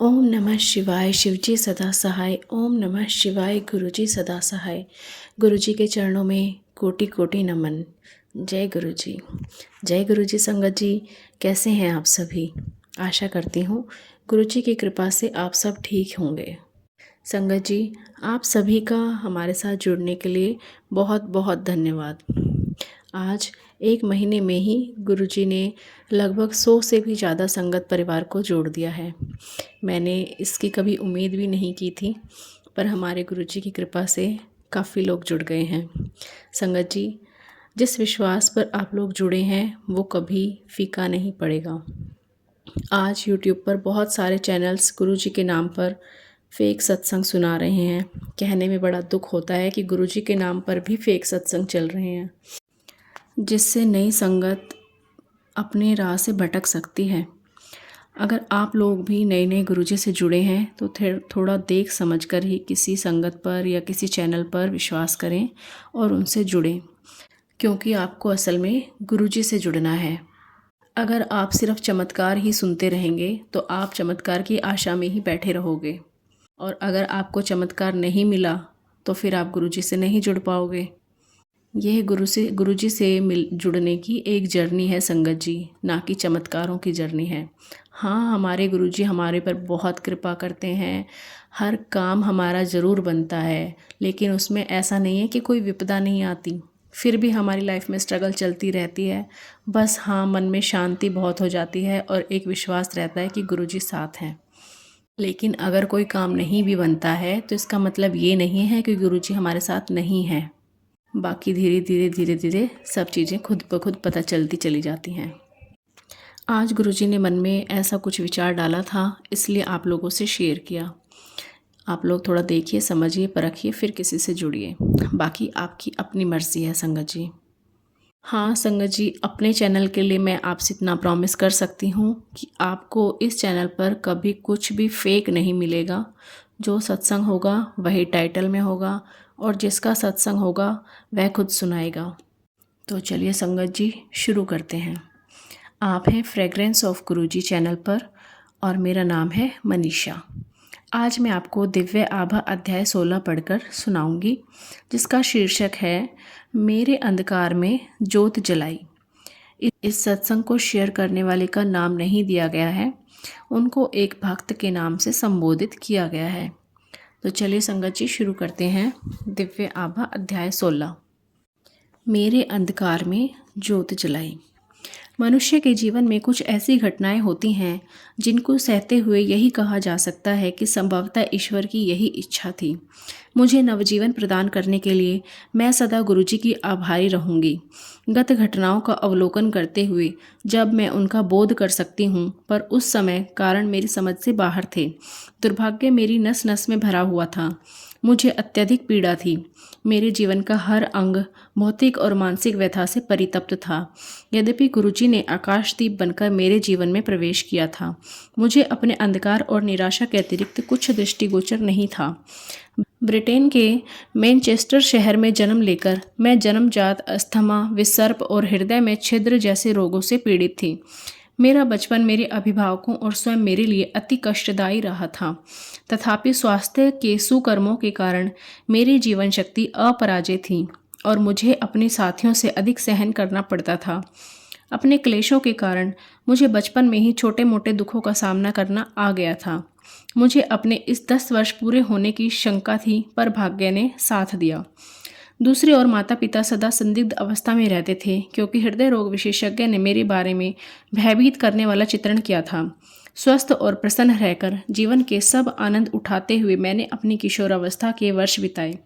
ओम नमः शिवाय। शिवजी सदा सहाय। ओम नमः शिवाय। गुरुजी सदा सहाय। गुरुजी के चरणों में कोटि कोटि नमन। जय गुरुजी। जय गुरुजी। संगत जी, कैसे हैं आप सभी? आशा करती हूँ गुरुजी की कृपा से आप सब ठीक होंगे। संगत जी, आप सभी का हमारे साथ जुड़ने के लिए बहुत बहुत धन्यवाद। आज एक महीने में ही गुरुजी ने लगभग 100 से भी ज़्यादा संगत परिवार को जोड़ दिया है। मैंने इसकी कभी उम्मीद भी नहीं की थी, पर हमारे गुरुजी की कृपा से काफ़ी लोग जुड़ गए हैं। संगत जी, जिस विश्वास पर आप लोग जुड़े हैं वो कभी फीका नहीं पड़ेगा। आज यूट्यूब पर बहुत सारे चैनल्स गुरुजी के नाम पर फेक सत्संग सुना रहे हैं। कहने में बड़ा दुख होता है कि गुरुजी के नाम पर भी फेक सत्संग चल रहे हैं, जिससे नई संगत अपने राह से भटक सकती है। अगर आप लोग भी नए नए गुरुजी से जुड़े हैं तो थोड़ा देख समझ कर ही किसी संगत पर या किसी चैनल पर विश्वास करें और उनसे जुड़ें, क्योंकि आपको असल में गुरुजी से जुड़ना है। अगर आप सिर्फ चमत्कार ही सुनते रहेंगे तो आप चमत्कार की आशा में ही बैठे रहोगे, और अगर आपको चमत्कार नहीं मिला तो फिर आप गुरुजी से नहीं जुड़ पाओगे। यह गुरुजी से जुड़ने की एक जर्नी है संगत जी, ना कि चमत्कारों की जर्नी है। हाँ, हमारे गुरुजी हमारे पर बहुत कृपा करते हैं, हर काम हमारा ज़रूर बनता है, लेकिन उसमें ऐसा नहीं है कि कोई विपदा नहीं आती। फिर भी हमारी लाइफ में स्ट्रगल चलती रहती है। बस हाँ, मन में शांति बहुत हो जाती है और एक विश्वास रहता है कि गुरुजी साथ हैं। लेकिन अगर कोई काम नहीं भी बनता है तो इसका मतलब ये नहीं है कि गुरुजी हमारे साथ नहीं है। बाकी धीरे धीरे सब चीज़ें खुद ब खुद पता चलती चली जाती हैं। आज गुरुजी ने मन में ऐसा कुछ विचार डाला था, इसलिए आप लोगों से शेयर किया। आप लोग थोड़ा देखिए, समझिए, परखिए, फिर किसी से जुड़िए। बाकी आपकी अपनी मर्ज़ी है संगत जी। हाँ संगत जी, अपने चैनल के लिए मैं आपसे इतना प्रॉमिस कर सकती हूँ कि आपको इस चैनल पर कभी कुछ भी फेक नहीं मिलेगा। जो सत्संग होगा वही टाइटल में होगा, और जिसका सत्संग होगा वह खुद सुनाएगा। तो चलिए संगत जी, शुरू करते हैं। आप हैं फ्रेग्रेंस ऑफ गुरुजी चैनल पर और मेरा नाम है मनीषा। आज मैं आपको दिव्य आभा अध्याय 16 पढ़कर सुनाऊंगी, जिसका शीर्षक है मेरे अंधकार में ज्योत जलाई। इस सत्संग को शेयर करने वाले का नाम नहीं दिया गया है, उनको एक भक्त के नाम से संबोधित किया गया है। तो चलिए संगत जी, शुरू करते हैं। दिव्य आभा अध्याय 16। मेरे अंधकार में ज्योत जलाई। मनुष्य के जीवन में कुछ ऐसी घटनाएं होती हैं जिनको सहते हुए यही कहा जा सकता है कि संभवतः ईश्वर की यही इच्छा थी। मुझे नवजीवन प्रदान करने के लिए मैं सदा गुरुजी की आभारी रहूंगी। गत घटनाओं का अवलोकन करते हुए जब मैं उनका बोध कर सकती हूँ, पर उस समय कारण मेरी समझ से बाहर थे। दुर्भाग्य मेरी नस नस में भरा हुआ था। मुझे अत्यधिक पीड़ा थी। मेरे जीवन का हर अंग भौतिक और मानसिक व्यथा से परितप्त था। यद्यपि गुरुजी ने आकाशदीप बनकर मेरे जीवन में प्रवेश किया था, मुझे अपने अंधकार और निराशा के अतिरिक्त कुछ दृष्टिगोचर नहीं था। ब्रिटेन के मैनचेस्टर शहर में जन्म लेकर मैं जन्मजात अस्थमा, विसर्प और हृदय में छिद्र जैसे रोगों से पीड़ित थी। मेरा बचपन मेरे अभिभावकों और स्वयं मेरे लिए अति कष्टदायी रहा था। तथापि स्वास्थ्य के सुकर्मों के कारण मेरी जीवन शक्ति अपराजय थी और मुझे अपने साथियों से अधिक सहन करना पड़ता था। अपने क्लेशों के कारण मुझे बचपन में ही छोटे मोटे दुखों का सामना करना आ गया था। मुझे अपने इस 10 वर्ष पूरे होने की शंका थी, पर भाग्य ने साथ दिया। दूसरी ओर माता पिता सदा संदिग्ध अवस्था में रहते थे, क्योंकि हृदय रोग विशेषज्ञ ने मेरे बारे में भयभीत करने वाला चित्रण किया था। स्वस्थ और प्रसन्न रहकर जीवन के सब आनंद उठाते हुए मैंने अपनी किशोरावस्था के वर्ष बिताए।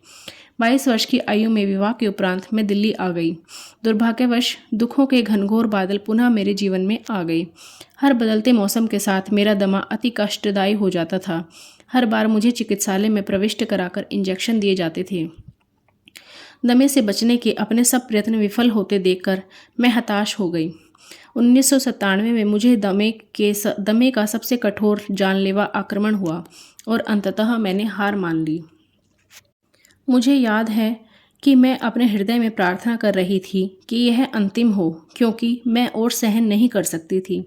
22 वर्ष की आयु में विवाह के उपरांत मैं दिल्ली आ गई। दुर्भाग्यवश दुखों के घनघोर बादल पुनः मेरे जीवन में आ गए। हर बदलते मौसम के साथ मेरा दमा अति कष्टदायी हो जाता था। हर बार मुझे चिकित्सालय में प्रविष्ट कराकर इंजेक्शन दिए जाते थे। दमे से बचने के अपने सब प्रयत्न विफल होते देखकर मैं हताश हो गई। 1997 में मुझे दमे का सबसे कठोर जानलेवा आक्रमण हुआ और अंततः मैंने हार मान ली। मुझे याद है कि मैं अपने हृदय में प्रार्थना कर रही थी कि यह अंतिम हो, क्योंकि मैं और सहन नहीं कर सकती थी।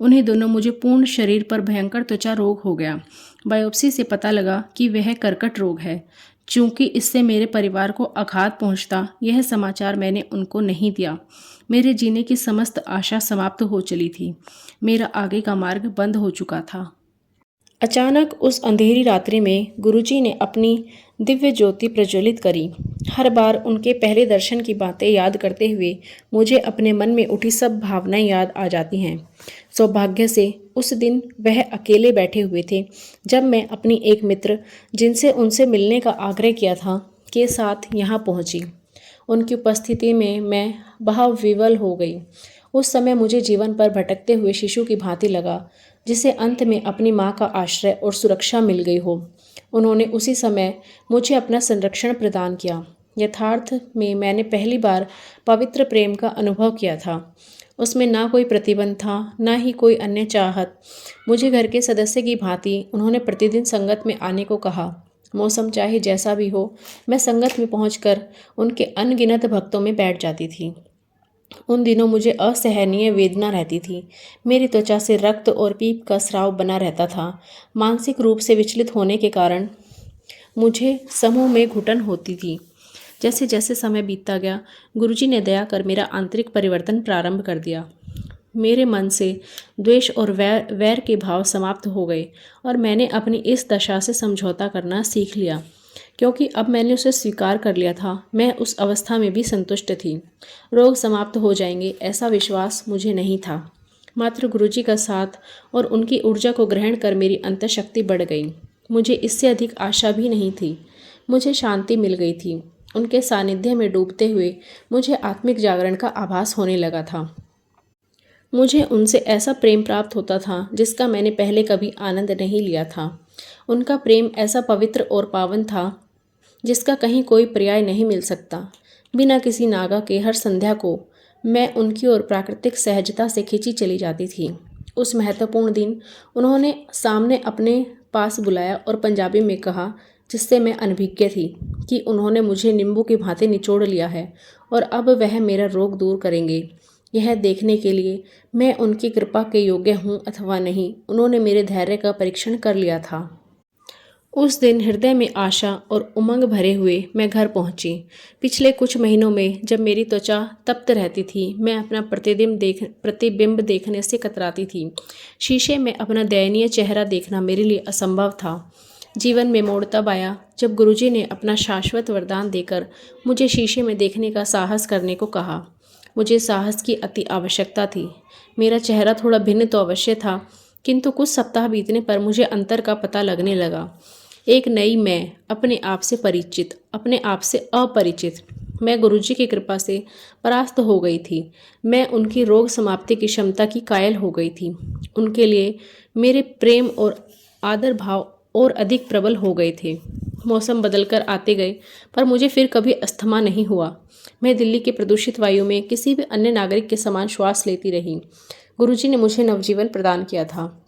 उन्हीं दोनों मुझे पूर्ण शरीर पर भयंकर त्वचा रोग हो गया। बायोप्सी से पता लगा कि वह कर्कट रोग है। चूंकि इससे मेरे परिवार को आघात पहुंचता, यह समाचार मैंने उनको नहीं दिया। मेरे जीने की समस्त आशा समाप्त हो चली थी। मेरा आगे का मार्ग बंद हो चुका था। अचानक उस अंधेरी रात्रि में गुरुजी ने अपनी दिव्य ज्योति प्रज्वलित करी। हर बार उनके पहले दर्शन की बातें याद करते हुए मुझे अपने मन में उठी सब भावनाएं याद आ जाती हैं। सौभाग्य से उस दिन वह अकेले बैठे हुए थे जब मैं अपनी एक मित्र, जिनसे उनसे मिलने का आग्रह किया था, के साथ यहाँ पहुँची। उनकी उपस्थिति में मैं भावविवल हो गई। उस समय मुझे जीवन पर भटकते हुए शिशु की भांति लगा, जिसे अंत में अपनी माँ का आश्रय और सुरक्षा मिल गई हो। उन्होंने उसी समय मुझे अपना संरक्षण प्रदान किया। यथार्थ में मैंने पहली बार पवित्र प्रेम का अनुभव किया था। उसमें ना कोई प्रतिबंध था, ना ही कोई अन्य चाहत। मुझे घर के सदस्य की भांति उन्होंने प्रतिदिन संगत में आने को कहा। मौसम चाहे जैसा भी हो, मैं संगत में पहुंचकर उनके अनगिनत भक्तों में बैठ जाती थी। उन दिनों मुझे असहनीय वेदना रहती थी। मेरी त्वचा से रक्त और पीप का स्राव बना रहता था। मानसिक रूप से विचलित होने के कारण मुझे समूह में घुटन होती थी। जैसे जैसे समय बीतता गया, गुरुजी ने दया कर मेरा आंतरिक परिवर्तन प्रारंभ कर दिया। मेरे मन से द्वेष और वैर के भाव समाप्त हो गए और मैंने अपनी इस दशा से समझौता करना सीख लिया, क्योंकि अब मैंने उसे स्वीकार कर लिया था। मैं उस अवस्था में भी संतुष्ट थी। रोग समाप्त हो जाएंगे ऐसा विश्वास मुझे नहीं था। मात्र गुरुजी का साथ और उनकी ऊर्जा को ग्रहण कर मेरी अंतःशक्ति बढ़ गई। मुझे इससे अधिक आशा भी नहीं थी। मुझे शांति मिल गई थी। उनके सानिध्य में डूबते हुए मुझे आत्मिक जागरण का आभास होने लगा था। मुझे उनसे ऐसा प्रेम प्राप्त होता था जिसका मैंने पहले कभी आनंद नहीं लिया था। उनका प्रेम ऐसा पवित्र और पावन था जिसका कहीं कोई पर्याय नहीं मिल सकता। बिना किसी नागा के हर संध्या को मैं उनकी ओर प्राकृतिक सहजता से खींची चली जाती थी। उस महत्वपूर्ण दिन उन्होंने सामने अपने पास बुलाया और पंजाबी में कहा, जिससे मैं अनभिज्ञ थी, कि उन्होंने मुझे नींबू की भांति निचोड़ लिया है और अब वह मेरा रोग दूर करेंगे। यह देखने के लिए मैं उनकी कृपा के योग्य हूँ अथवा नहीं, उन्होंने मेरे धैर्य का परीक्षण कर लिया था। उस दिन हृदय में आशा और उमंग भरे हुए मैं घर पहुंची। पिछले कुछ महीनों में जब मेरी त्वचा तप्त रहती थी, मैं अपना प्रतिबिंब देखने से कतराती थी। शीशे में अपना दयनीय चेहरा देखना मेरे लिए असंभव था। जीवन में मोड़ तब आया जब गुरुजी ने अपना शाश्वत वरदान देकर मुझे शीशे में देखने का साहस करने को कहा। मुझे साहस की अति आवश्यकता थी। मेरा चेहरा थोड़ा भिन्न तो अवश्य था, किंतु कुछ सप्ताह बीतने पर मुझे अंतर का पता लगने लगा। एक नई मैं, अपने आप से परिचित, अपने आप से अपरिचित। मैं गुरुजी की कृपा से परास्त हो गई थी। मैं उनकी रोग समाप्ति की क्षमता की कायल हो गई थी। उनके लिए मेरे प्रेम और आदर भाव और अधिक प्रबल हो गए थे। मौसम बदलकर आते गए, पर मुझे फिर कभी अस्थमा नहीं हुआ। मैं दिल्ली की प्रदूषित वायु में किसी भी अन्य नागरिक के समान श्वास लेती रही। गुरुजी ने मुझे नवजीवन प्रदान किया था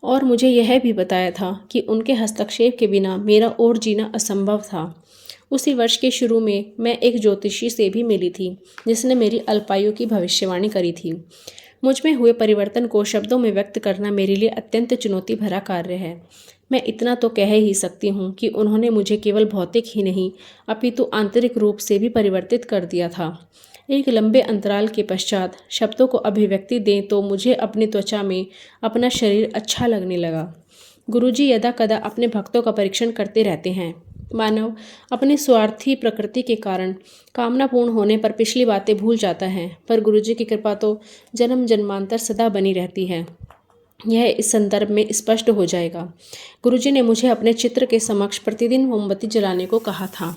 और मुझे यह भी बताया था कि उनके हस्तक्षेप के बिना मेरा और जीना असंभव था। उसी वर्ष के शुरू में मैं एक ज्योतिषी से भी मिली थी, जिसने मेरी अल्पायु की भविष्यवाणी करी थी। मुझ में हुए परिवर्तन को शब्दों में व्यक्त करना मेरे लिए अत्यंत चुनौती भरा कार्य है। मैं इतना तो कह ही सकती हूँ कि उन्होंने मुझे केवल भौतिक ही नहीं, अपितु आंतरिक रूप से भी परिवर्तित कर दिया था। एक लंबे अंतराल के पश्चात शब्दों को अभिव्यक्ति दें तो मुझे अपनी त्वचा में अपना शरीर अच्छा लगने लगा। गुरुजी यदा कदा अपने भक्तों का परीक्षण करते रहते हैं। मानव अपनी स्वार्थी प्रकृति के कारण कामना पूर्ण होने पर पिछली बातें भूल जाता है, पर गुरुजी की कृपा तो जन्म जन्मांतर सदा बनी रहती है। यह इस संदर्भ में स्पष्ट हो जाएगा। गुरुजी ने मुझे अपने चित्र के समक्ष प्रतिदिन मोमबत्ती जलाने को कहा था।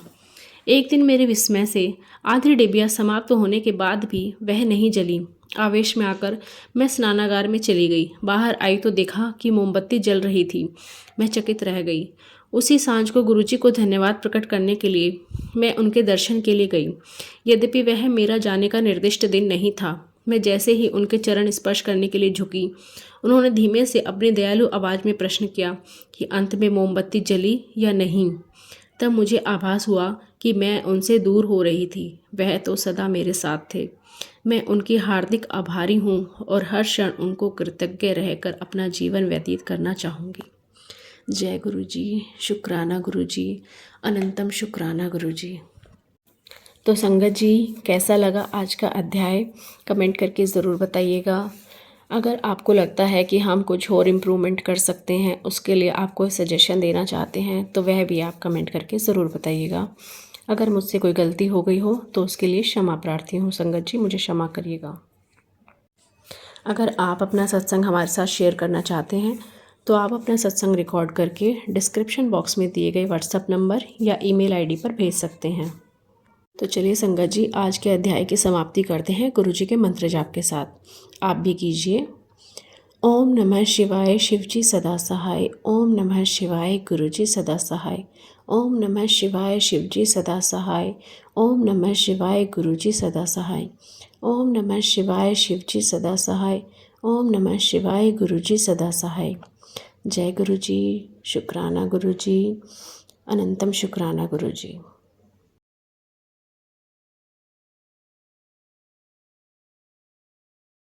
एक दिन मेरे विस्मय से आधी डिबिया समाप्त होने के बाद भी वह नहीं जली। आवेश में आकर मैं स्नानागार में चली गई। बाहर आई तो देखा कि मोमबत्ती जल रही थी। मैं चकित रह गई। उसी सांझ को गुरुजी को धन्यवाद प्रकट करने के लिए मैं उनके दर्शन के लिए गई। यद्यपि वह मेरा जाने का निर्दिष्ट दिन नहीं था, मैं जैसे ही उनके चरण स्पर्श करने के लिए झुकी, उन्होंने धीमे से अपनी दयालु आवाज़ में प्रश्न किया कि अंत में मोमबत्ती जली या नहीं। तब मुझे आभास हुआ कि मैं उनसे दूर हो रही थी, वह तो सदा मेरे साथ थे। मैं उनकी हार्दिक आभारी हूँ और हर क्षण उनको कृतज्ञ रहकर अपना जीवन व्यतीत करना चाहूँगी। जय गुरु जी, शुक्राना गुरु जी, अनंतम शुक्राना गुरु जी। तो संगत जी, कैसा लगा आज का अध्याय, कमेंट करके ज़रूर बताइएगा। अगर आपको लगता है कि हम कुछ और इम्प्रूवमेंट कर सकते हैं, उसके लिए आप कोई सजेशन देना चाहते हैं, तो वह भी आप कमेंट करके ज़रूर बताइएगा। अगर मुझसे कोई गलती हो गई हो तो उसके लिए क्षमा प्रार्थी हूँ संगत जी, मुझे क्षमा करिएगा। अगर आप अपना सत्संग हमारे साथ शेयर करना चाहते हैं तो आप अपना सत्संग रिकॉर्ड करके डिस्क्रिप्शन बॉक्स में दिए गए व्हाट्सएप नंबर या ईमेल आईडी पर भेज सकते हैं। तो चलिए संगत जी, आज के अध्याय की समाप्ति करते हैं गुरु जी के मंत्र जाप के साथ। आप भी कीजिए। ओम नमः शिवाय, शिवजी सदा सहाय। ओम नमः शिवाय, गुरुजी सदा सहाय। ओम नमः शिवाय, शिवजी सदा सहाय। ओम नमः शिवाय, गुरुजी सदा सहाय। ओम नमः शिवाय, शिवजी सदा सहाय। ओम नमः शिवाय, गुरुजी सदा सहाय। जय गुरु जी, शुक्राना गुरु जी, अनंतम शुक्राना गुरु जी।